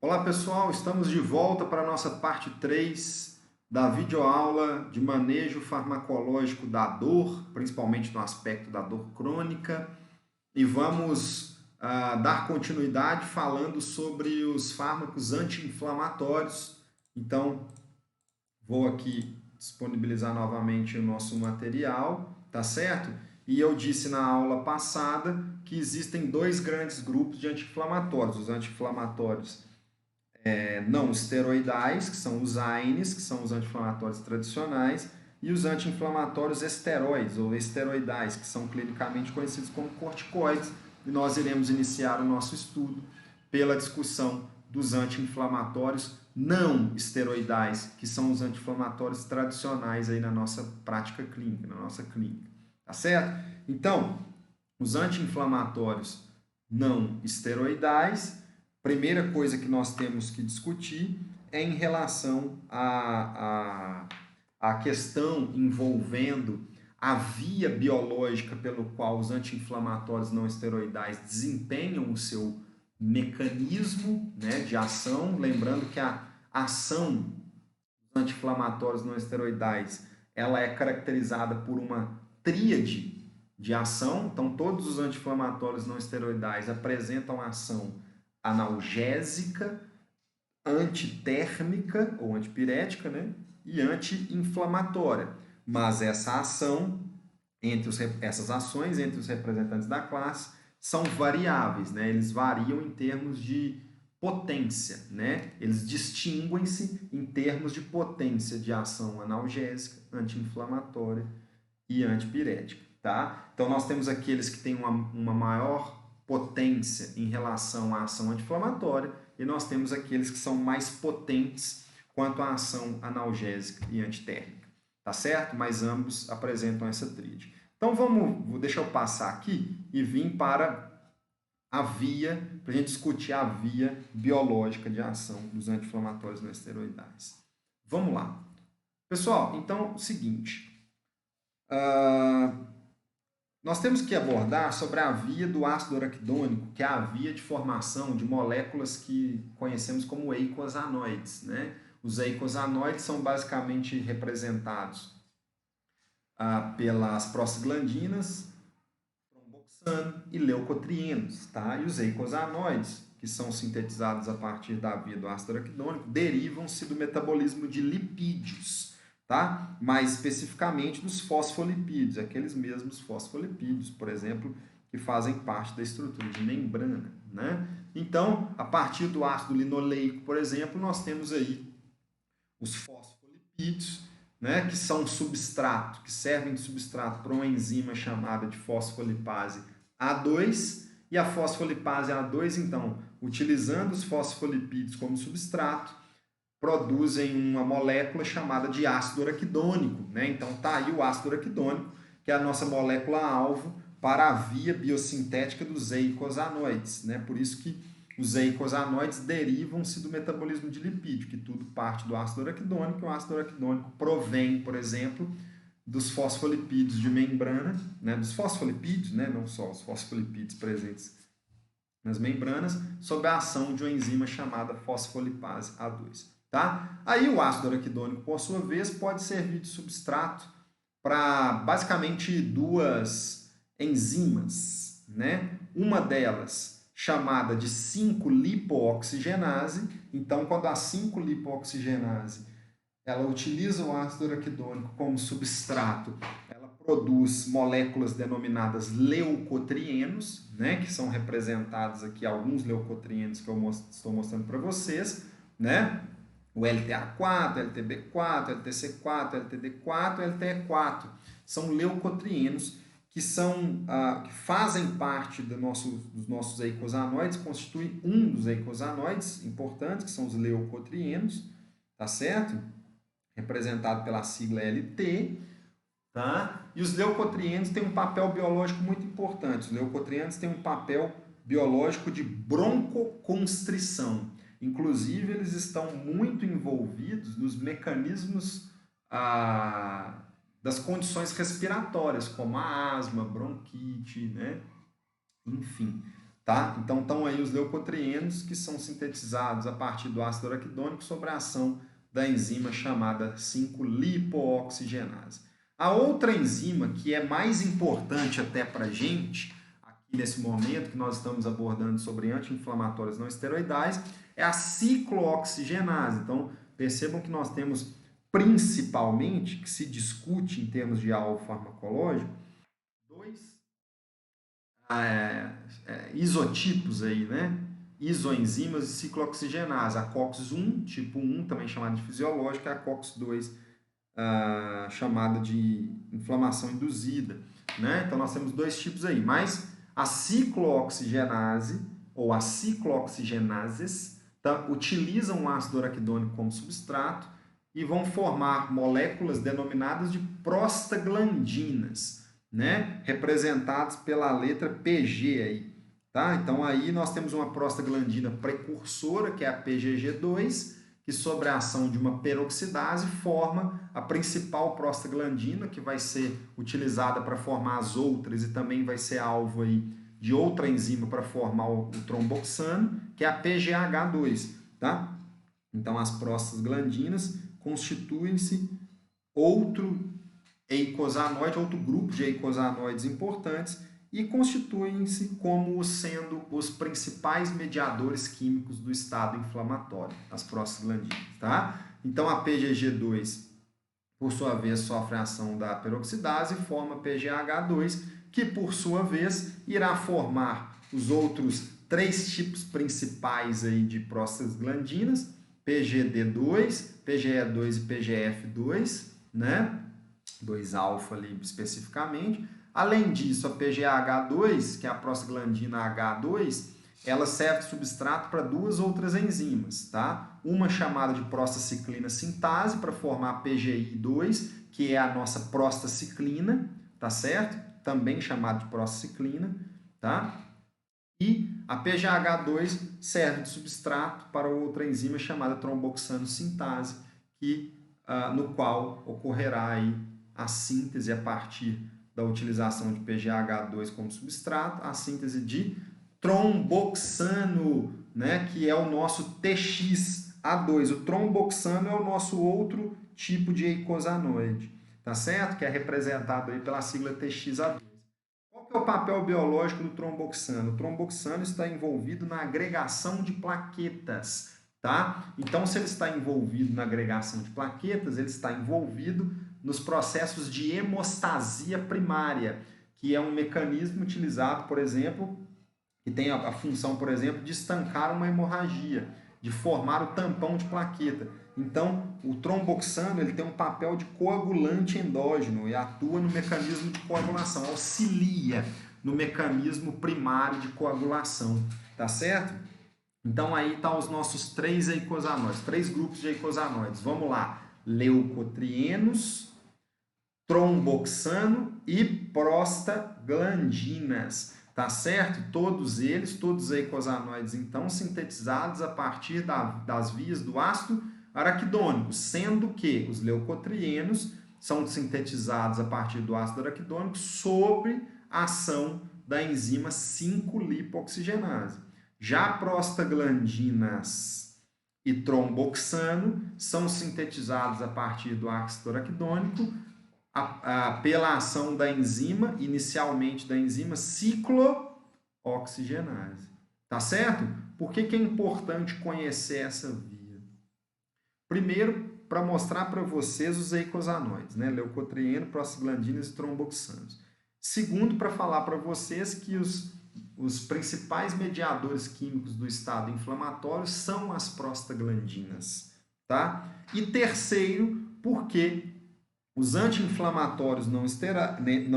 Olá pessoal, estamos de volta para a nossa parte 3 da videoaula de manejo farmacológico da dor, principalmente no aspecto da dor crônica, e vamos dar continuidade falando sobre os fármacos anti-inflamatórios. Então, vou aqui disponibilizar novamente o nosso material, tá certo? E eu disse na aula passada que existem dois grandes grupos de anti-inflamatórios, os anti-inflamatórios não esteroidais, que são os AINES, que são os anti-inflamatórios tradicionais, e os anti-inflamatórios esteroides ou esteroidais, que são clinicamente conhecidos como corticoides. E nós iremos iniciar o nosso estudo pela discussão dos anti-inflamatórios não esteroidais, que são os anti-inflamatórios tradicionais aí na nossa prática clínica, na nossa clínica. Tá certo? Então, os anti-inflamatórios não esteroidais, primeira coisa que nós temos que discutir é em relação à questão envolvendo a via biológica pelo qual os anti-inflamatórios não esteroidais desempenham o seu mecanismo, né, de ação. Lembrando que a ação dos anti-inflamatórios não esteroidais ela é caracterizada por uma tríade de ação. Então, todos os anti-inflamatórios não esteroidais apresentam ação analgésica, antitérmica ou antipirética, né? E anti-inflamatória. Mas essa ação, essas ações entre os representantes da classe são variáveis, né? Eles variam em termos de potência, né? Eles distinguem-se em termos de potência de ação analgésica, anti-inflamatória e antipirética, tá? Então nós temos aqueles que têm uma maior potência em relação à ação anti-inflamatória e nós temos aqueles que são mais potentes quanto à ação analgésica e antitérmica, tá certo? Mas ambos apresentam essa tríade. Então deixa eu passar aqui e vir para a via, para a gente discutir a via biológica de ação dos anti-inflamatórios não esteroidais. Vamos lá. Pessoal, então, seguinte, nós temos que abordar sobre a via do ácido araquidônico, que é a via de formação de moléculas que conhecemos como eicosanoides, né? Os eicosanoides são basicamente representados pelas prostaglandinas, tromboxano e leucotrienos, tá? E os eicosanoides, que são sintetizados a partir da via do ácido araquidônico, derivam-se do metabolismo de lipídios, tá? Mais especificamente dos fosfolipídios, aqueles mesmos fosfolipídios, por exemplo, que fazem parte da estrutura de membrana, né? Então, a partir do ácido linoleico, por exemplo, nós temos aí os fosfolipídios, né, que são substrato, que servem de substrato para uma enzima chamada de fosfolipase A2, e a fosfolipase A2, então, utilizando os fosfolipídios como substrato, produzem uma molécula chamada de ácido araquidônico, né? Então tá aí o ácido araquidônico, que é a nossa molécula-alvo para a via biosintética dos eicosanoides, né? Por isso que os eicosanoides derivam-se do metabolismo de lipídio, que tudo parte do ácido araquidônico, e o ácido araquidônico provém, por exemplo, dos fosfolipídios de membrana, né? Dos fosfolipídios, né? Não só os fosfolipídios presentes nas membranas, sob a ação de uma enzima chamada fosfolipase A2. Tá? Aí o ácido araquidônico, por sua vez, pode servir de substrato para basicamente duas enzimas, né? Uma delas chamada de 5-lipooxigenase. Então, quando a 5-lipooxigenase ela utiliza o ácido araquidônico como substrato, ela produz moléculas denominadas leucotrienos, né, que são representados aqui alguns leucotrienos que eu estou mostrando para vocês, né? O LTA4, LTB4, LTC4, LTD4, LTE4 são leucotrienos que fazem parte dos nossos eicosanoides, constituem um dos eicosanoides importantes, que são os leucotrienos, tá certo? Representado pela sigla LT, tá? E os leucotrienos têm um papel biológico muito importante. Os leucotrienos têm um papel biológico de broncoconstrição. Inclusive, eles estão muito envolvidos nos mecanismos das condições respiratórias, como a asma, bronquite, né? Enfim. tá? Então estão aí os leucotrienos que são sintetizados a partir do ácido araquidônico sobre a ação da enzima chamada 5-lipooxigenase. A outra enzima que é mais importante até para a gente, aqui nesse momento que nós estamos abordando sobre anti-inflamatórios não esteroidais, é a ciclooxigenase. Então, percebam que nós temos principalmente, que se discute em termos de alvo farmacológico, dois isotipos aí, né? Isoenzimas de ciclooxigenase, a COX-1, tipo 1, também chamada de fisiológica, e a COX-2, chamada de inflamação induzida, né? Então nós temos dois tipos aí, mas a ciclooxigenase ou as ciclooxigenases utilizam o ácido araquidônico como substrato e vão formar moléculas denominadas de prostaglandinas, né? Representadas pela letra PG aí, tá? Então aí nós temos uma prostaglandina precursora, que é a PGG2, que sobre a ação de uma peroxidase forma a principal prostaglandina, que vai ser utilizada para formar as outras e também vai ser alvo aí de outra enzima para formar o tromboxano, que é a PGH2, tá? Então as prostaglandinas constituem-se outro eicosanoide, outro grupo de eicosanoides importantes e constituem-se como sendo os principais mediadores químicos do estado inflamatório, as prostaglandinas, tá? Então a PGG2, por sua vez, sofre a ação da peroxidase e forma PGH2, que por sua vez irá formar os outros três tipos principais aí de prostaglandinas, PGD2, PGE2 e PGF2, né? 2-alfa ali especificamente. Além disso, a PGH2, que é a prostaglandina H2, ela serve de substrato para duas outras enzimas, tá? Uma chamada de prostaciclina sintase para formar a PGI2, que é a nossa prostaciclina, tá certo? Também chamada de prostaciclina, tá? E a PGH2 serve de substrato para outra enzima chamada tromboxano sintase, no qual ocorrerá aí a síntese a partir da utilização de PGH2 como substrato, a síntese de tromboxano, né, que é o nosso TXA2. O tromboxano é o nosso outro tipo de eicosanoide, tá certo? Que é representado aí pela sigla TXA2. Qual que é o papel biológico do tromboxano? O tromboxano está envolvido na agregação de plaquetas, tá? Então, se ele está envolvido na agregação de plaquetas, ele está envolvido nos processos de hemostasia primária, que é um mecanismo utilizado, por exemplo, que tem a função, por exemplo, de estancar uma hemorragia, de formar o tampão de plaqueta. Então, o tromboxano ele tem um papel de coagulante endógeno e atua no mecanismo de coagulação, auxilia no mecanismo primário de coagulação, tá certo? Então, aí estão os nossos três eicosanoides, três grupos de eicosanoides. Vamos lá, leucotrienos, tromboxano e prostaglandinas, tá certo? Todos eles, todos os eicosanoides, então, sintetizados a partir das vias do ácido araquidônico, sendo que os leucotrienos são sintetizados a partir do ácido araquidônico sob a ação da enzima 5-lipooxigenase. Já prostaglandinas e tromboxano são sintetizados a partir do ácido araquidônico pela ação da enzima, inicialmente da enzima ciclooxigenase. Tá certo? Por que é importante conhecer essa via? Primeiro, para mostrar para vocês os eicosanoides, né? Leucotrieno, prostaglandinas e tromboxanos. Segundo, para falar para vocês que os principais mediadores químicos do estado inflamatório são as prostaglandinas, tá? E terceiro, porque os anti-inflamatórios não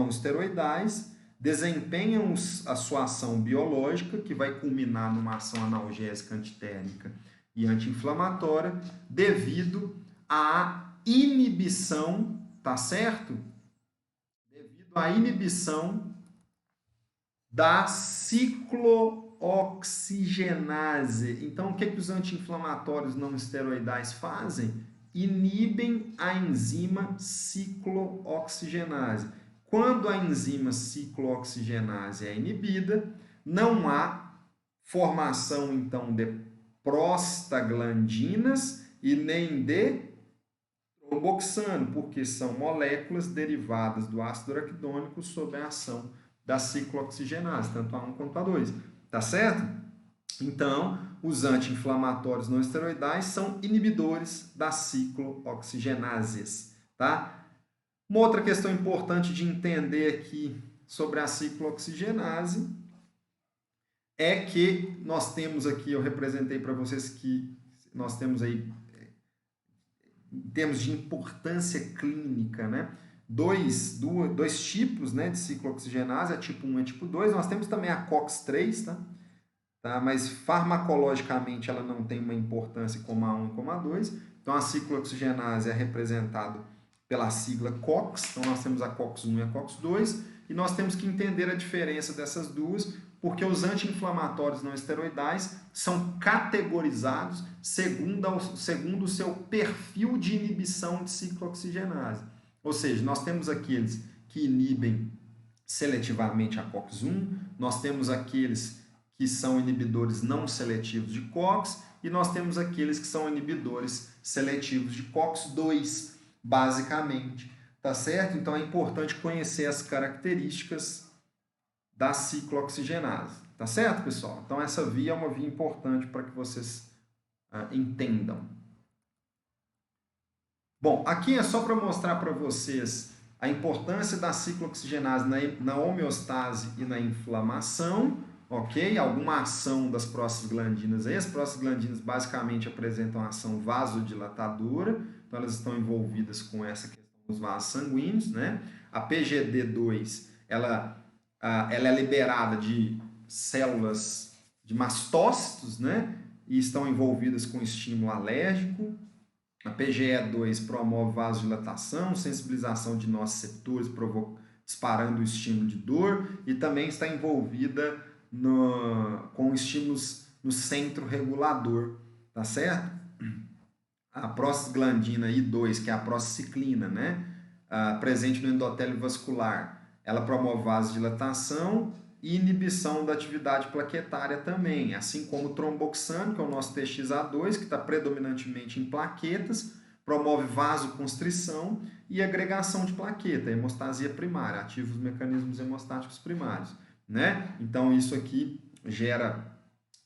esteroidais desempenham a sua ação biológica, que vai culminar numa ação analgésica, antitérmica e anti-inflamatória, devido à inibição, tá certo? Devido à inibição da ciclooxigenase. Então, o que os anti-inflamatórios não esteroidais fazem? Inibem a enzima ciclooxigenase. Quando a enzima ciclooxigenase é inibida, não há formação, então, de prostaglandinas e nem de tromboxano, porque são moléculas derivadas do ácido araquidônico sob a ação da ciclooxigenase, tanto A1 quanto A2. Tá certo? Então, os anti-inflamatórios não esteroidais são inibidores das ciclooxigenases, tá? Uma outra questão importante de entender aqui sobre a ciclooxigenase é que nós temos aqui, eu representei para vocês que nós temos aí, em termos de importância clínica, né? Dois tipos, né, de ciclooxigenase, a tipo 1 e a tipo 2. Nós temos também a COX-3, tá? Mas farmacologicamente ela não tem uma importância como a 1 e como a 2. Então a ciclooxigenase é representada pela sigla COX. Então nós temos a COX-1 e a COX-2 e nós temos que entender a diferença dessas duas, porque os anti-inflamatórios não esteroidais são categorizados segundo o seu perfil de inibição de ciclooxigenase. Ou seja, nós temos aqueles que inibem seletivamente a COX-1, nós temos aqueles que são inibidores não seletivos de COX e nós temos aqueles que são inibidores seletivos de COX-2, basicamente, tá certo? Então é importante conhecer as características da ciclooxigenase, tá certo, pessoal? Então essa via é uma via importante para que vocês entendam. Bom, aqui é só para mostrar para vocês a importância da ciclooxigenase na homeostase e na inflamação, ok? Alguma ação das prostaglandinas aí. As prostaglandinas basicamente apresentam ação vasodilatadora, então elas estão envolvidas com essa questão dos vasos sanguíneos, né? A PGD2, ela é liberada de células de mastócitos, né? E estão envolvidas com estímulo alérgico. A PGE2 promove vasodilatação, sensibilização de nociceptores, disparando o estímulo de dor, e também está envolvida com estímulos no centro regulador, tá certo? A prostaglandina I2, que é a prostacyclina, né? Presente no endotélio vascular, ela promove vasodilatação e inibição da atividade plaquetária também, assim como o tromboxano, que é o nosso TXA2, que está predominantemente em plaquetas, promove vasoconstrição e agregação de plaqueta, hemostasia primária, ativa os mecanismos hemostáticos primários, né? Então isso aqui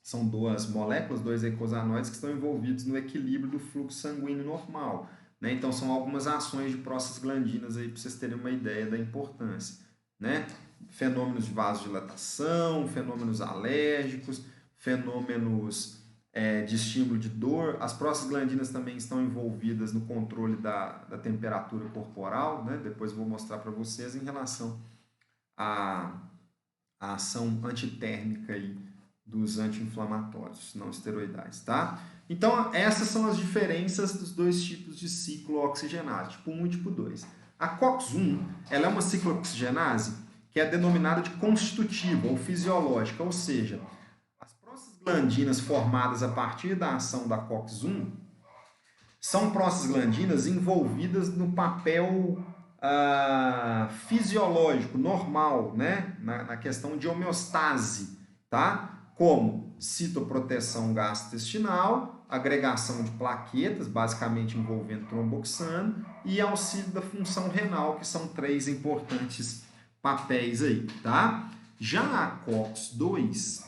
são duas moléculas, dois eicosanoides que estão envolvidos no equilíbrio do fluxo sanguíneo normal, né? Então são algumas ações de prostaglandinas aí para vocês terem uma ideia da importância, né? Fenômenos de vasodilatação, fenômenos alérgicos, fenômenos de estímulo de dor. As prostaglandinas também estão envolvidas no controle da temperatura corporal, né? Depois eu vou mostrar para vocês em relação à ação antitérmica aí dos anti-inflamatórios não esteroidais, tá? Então, essas são as diferenças dos dois tipos de ciclooxigenase, tipo 1 e tipo 2. A COX-1, ela é uma ciclooxigenase que é denominada de constitutiva ou fisiológica, ou seja, as prostaglandinas formadas a partir da ação da COX-1 são prostaglandinas envolvidas no papel fisiológico, normal, né? na questão de homeostase, tá? Como citoproteção gastrointestinal, agregação de plaquetas, basicamente envolvendo tromboxano, e auxílio da função renal, que são três importantes papéis aí, tá? Já a COX-2,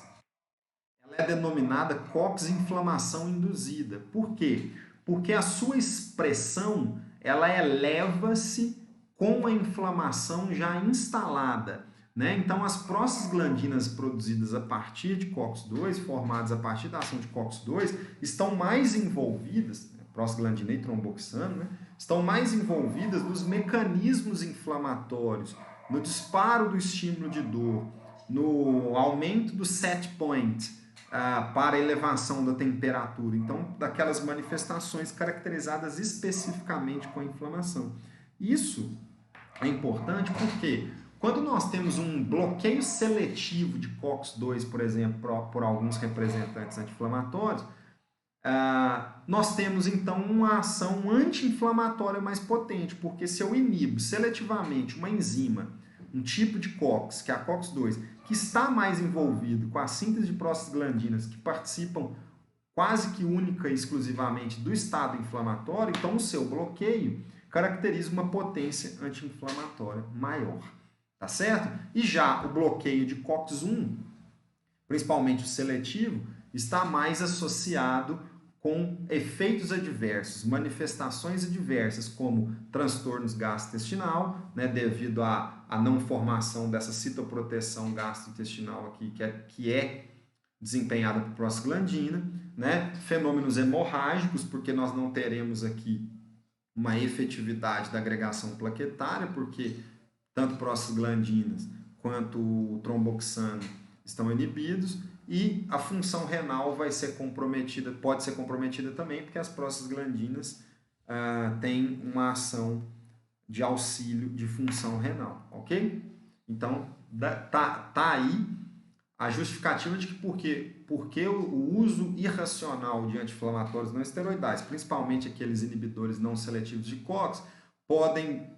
ela é denominada COX-inflamação induzida. Por quê? Porque a sua expressão, ela eleva-se com a inflamação já instalada, né? Então, as prostaglandinas produzidas a partir de COX-2, formadas a partir da ação de COX-2, estão mais envolvidas, prostaglandina e tromboxano, né? Estão mais envolvidas nos mecanismos inflamatórios, no disparo do estímulo de dor, no aumento do set point para a elevação da temperatura. Então, daquelas manifestações caracterizadas especificamente com a inflamação. Isso é importante porque quando nós temos um bloqueio seletivo de COX-2, por exemplo, por alguns representantes anti-inflamatórios, nós temos então uma ação anti-inflamatória mais potente, porque se eu inibo seletivamente uma enzima, um tipo de COX, que é a COX-2, que que está mais envolvido com a síntese de prostaglandinas que participam quase que única e exclusivamente do estado inflamatório, então o seu bloqueio caracteriza uma potência anti-inflamatória maior, tá certo? E já o bloqueio de COX-1, principalmente o seletivo, está mais associado com efeitos adversos, manifestações adversas, como transtornos gastrointestinal, né, devido à não formação dessa citoproteção gastrointestinal aqui, que é desempenhada por prostaglandina, né, fenômenos hemorrágicos, porque nós não teremos aqui uma efetividade da agregação plaquetária, porque tanto prostaglandinas quanto o tromboxano estão inibidos, e a função renal vai ser comprometida, pode ser comprometida também, porque as prostaglandinas têm uma ação de auxílio de função renal, ok? Então, tá aí a justificativa de que porque o uso irracional de anti-inflamatórios não esteroidais, principalmente aqueles inibidores não seletivos de COX, podem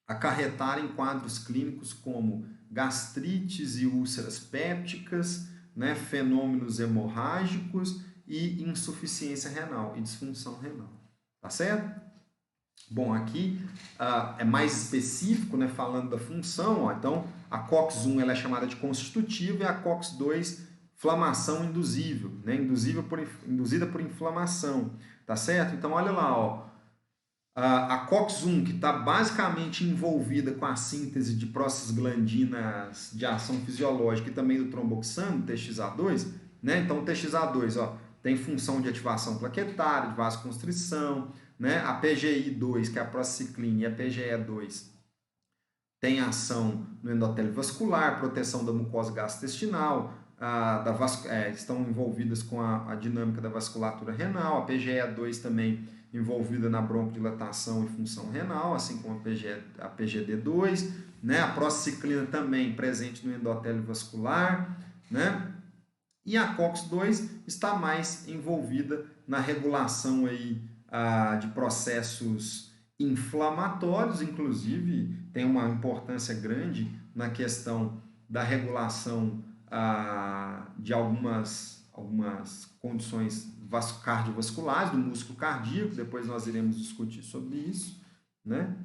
acarretar em quadros clínicos como gastrites e úlceras pépticas, né, fenômenos hemorrágicos e insuficiência renal e disfunção renal. Tá certo? Bom, aqui é mais específico, né, falando da função. Então, a COX-1 ela é chamada de constitutiva e a COX-2 inflamação induzível, né, induzida por inflamação. Tá certo? Então, olha lá, ó. A COX-1, que está basicamente envolvida com a síntese de prostaglandinas de ação fisiológica e também do tromboxano, TXA2, né? Então, o TXA2 ó, tem função de ativação plaquetária, de vasoconstrição, né? A PGI2, que é a prostaciclina, e a PGE2 tem ação no endotélio vascular, proteção da mucosa gastrointestinal, estão envolvidas com a dinâmica da vasculatura renal, a PGE2 também envolvida na broncodilatação e função renal, assim como a PGD2, né? A prostaciclina também presente no endotélio vascular, né? E a COX-2 está mais envolvida na regulação aí, de processos inflamatórios, inclusive tem uma importância grande na questão da regulação de algumas condições cardiovasculares, do músculo cardíaco, depois nós iremos discutir sobre isso, né?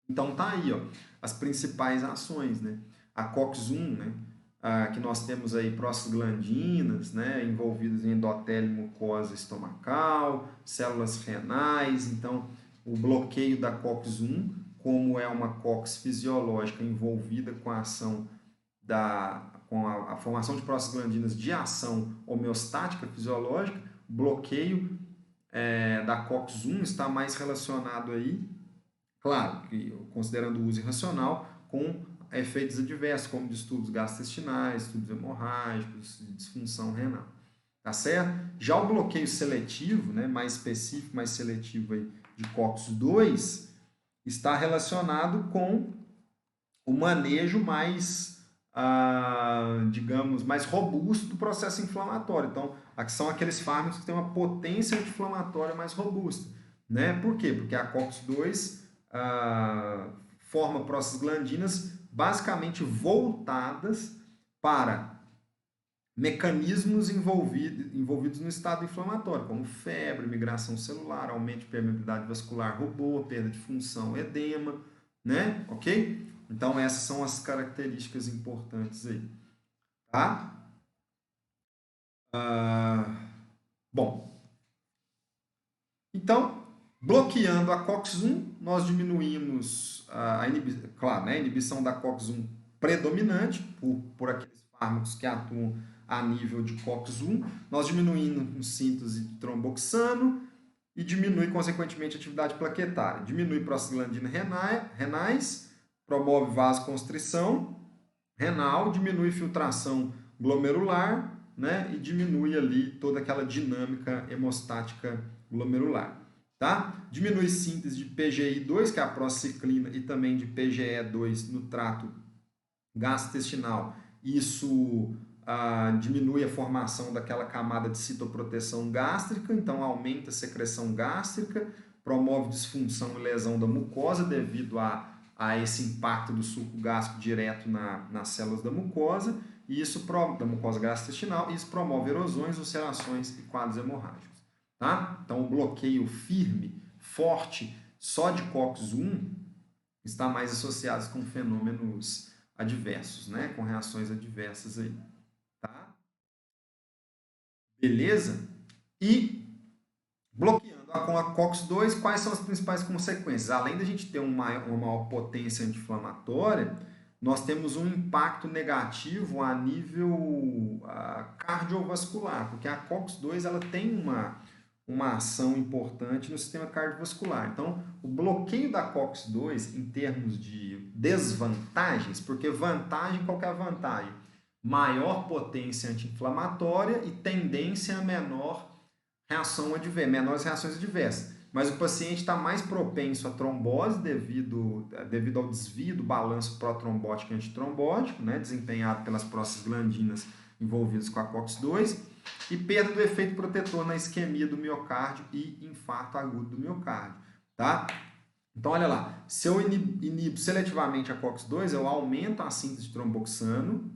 Então tá aí, ó, as principais ações, né? A COX-1, né, que nós temos aí prostaglandinas, né, envolvidas em endotélio, mucosa estomacal, células renais. Então, o bloqueio da COX-1, como é uma COX fisiológica envolvida com a ação com a formação de prostaglandinas de ação homeostática fisiológica, o bloqueio da COX-1 está mais relacionado aí, claro, considerando o uso irracional, com efeitos adversos, como distúrbios gastrointestinais, distúrbios hemorrágicos, disfunção renal. Tá certo? Já o bloqueio seletivo, né, mais específico, mais seletivo aí, de COX-2, está relacionado com o manejo mais, digamos, mais robusto do processo inflamatório. Então, são aqueles fármacos que têm uma potência anti-inflamatória mais robusta, né? Por quê? Porque a COX-2 forma prostaglandinas basicamente voltadas para mecanismos envolvidos no estado inflamatório, como febre, migração celular, aumento de permeabilidade vascular, rubor, perda de função, edema, né? Ok? Então, essas são as características importantes aí, tá? Bom, então, bloqueando a COX-1, nós diminuímos a inibição da COX-1 predominante por aqueles fármacos que atuam a nível de COX-1, nós diminuímos a síntese de tromboxano e diminui, consequentemente, a atividade plaquetária. Diminui prostaglandinas renais, promove vasoconstrição renal, diminui filtração glomerular, né, e diminui ali toda aquela dinâmica hemostática glomerular. Tá? Diminui síntese de PGI2, que é a prostaciclina, e também de PGE2 no trato gastrointestinal. Isso diminui a formação daquela camada de citoproteção gástrica, então aumenta a secreção gástrica, promove disfunção e lesão da mucosa devido à a esse impacto do suco gástrico direto nas células da mucosa, e isso da mucosa gastrointestinal, e isso promove erosões, ulcerações e quadros hemorrágicos. Tá? Então, o bloqueio firme, forte, só de COX-1 está mais associado com fenômenos adversos, né? Com reações adversas aí. Tá? Beleza? E bloqueando com a COX-2, quais são as principais consequências? Além da gente ter uma maior potência anti-inflamatória, nós temos um impacto negativo a nível cardiovascular, porque a COX-2 ela tem uma ação importante no sistema cardiovascular. Então, o bloqueio da COX-2 em termos de desvantagens, porque vantagem, qual que é a vantagem? Maior potência anti-inflamatória e tendência a menores reações adversas. Mas o paciente está mais propenso à trombose devido ao desvio do balanço protrombótico e antitrombótico, né, desempenhado pelas prostaglandinas envolvidas com a COX-2, e perda do efeito protetor na isquemia do miocárdio e infarto agudo do miocárdio. Tá? Então, olha lá, se eu inibo seletivamente a COX-2, eu aumento a síntese de tromboxano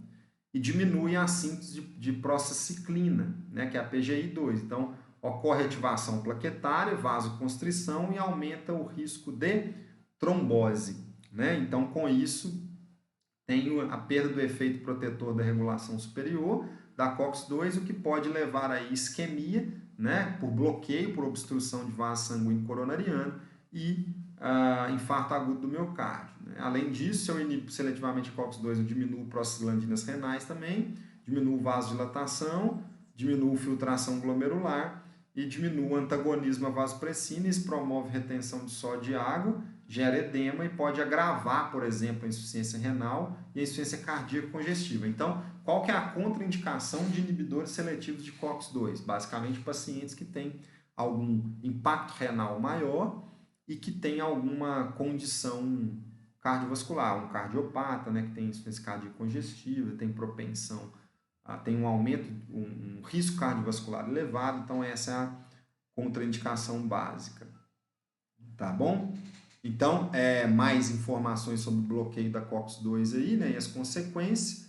e diminui a síntese de prostaciclina, né, que é a PGI2. Então, ocorre ativação plaquetária, vasoconstrição e aumenta o risco de trombose. Né? Então, com isso, tem a perda do efeito protetor da regulação superior da COX-2, o que pode levar a isquemia, né, por bloqueio, por obstrução de vaso sanguíneo coronariano e infarto agudo do miocárdio. Né? Além disso, se eu inibo seletivamente a COX-2, eu diminuo prostaglandinas renais também, diminuo vasodilatação, diminuo filtração glomerular e diminui o antagonismo à vasopressina, isso promove retenção de sódio e água, gera edema e pode agravar, por exemplo, a insuficiência renal e a insuficiência cardíaca congestiva. Então, qual que é a contraindicação de inibidores seletivos de COX-2? Basicamente, pacientes que têm algum impacto renal maior e que têm alguma condição cardiovascular, um cardiopata, né, que tem insuficiência cardíaca congestiva, tem propensão, tem um aumento, um risco cardiovascular elevado, então essa é a contraindicação básica. Tá bom? Então, mais informações sobre o bloqueio da COX-2 aí, né, e as consequências,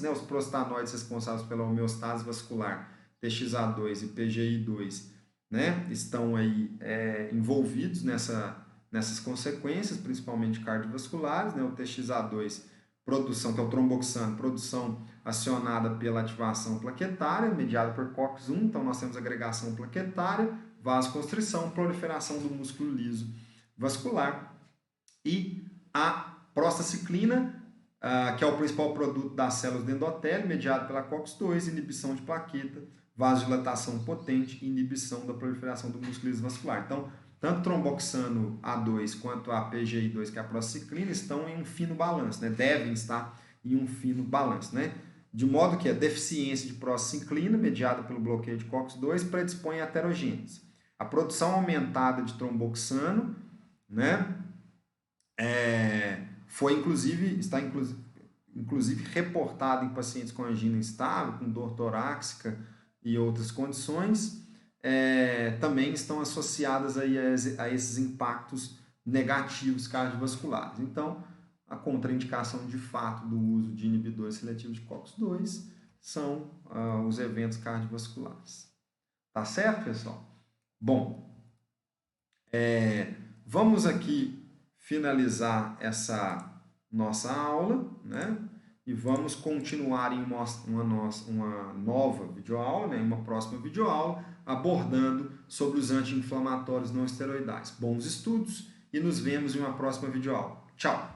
né, os prostanoides responsáveis pela homeostase vascular, TXA2 e PGI2, né, estão aí envolvidos nessas consequências, principalmente cardiovasculares, né, o TXA2, produção, que é o tromboxano, produção acionada pela ativação plaquetária, mediada por COX-1, então nós temos agregação plaquetária, vasoconstrição, proliferação do músculo liso vascular, e a prostaciclina, que é o principal produto das células do endotélio, mediado pela COX-2, inibição de plaqueta, vasodilatação potente e inibição da proliferação do músculo liso vascular. Então, tanto tromboxano A2 quanto a PGI2, que é a prostaciclina, estão em um fino balanço, né? Devem estar em um fino balanço, né? De modo que a deficiência de prostaciclina, mediada pelo bloqueio de COX-2, predispõe a aterogênese. A produção aumentada de tromboxano, né, está inclusive reportada em pacientes com angina instável, com dor torácica e outras condições, também estão associadas aí a esses impactos negativos cardiovasculares. Então, a contraindicação de fato do uso de inibidores seletivos de COX-2 são os eventos cardiovasculares. Tá certo, pessoal? Bom, vamos aqui finalizar essa nossa aula, né? E vamos continuar em uma nova videoaula, né? Em uma próxima videoaula, abordando sobre os anti-inflamatórios não esteroidais. Bons estudos e nos vemos em uma próxima videoaula. Tchau!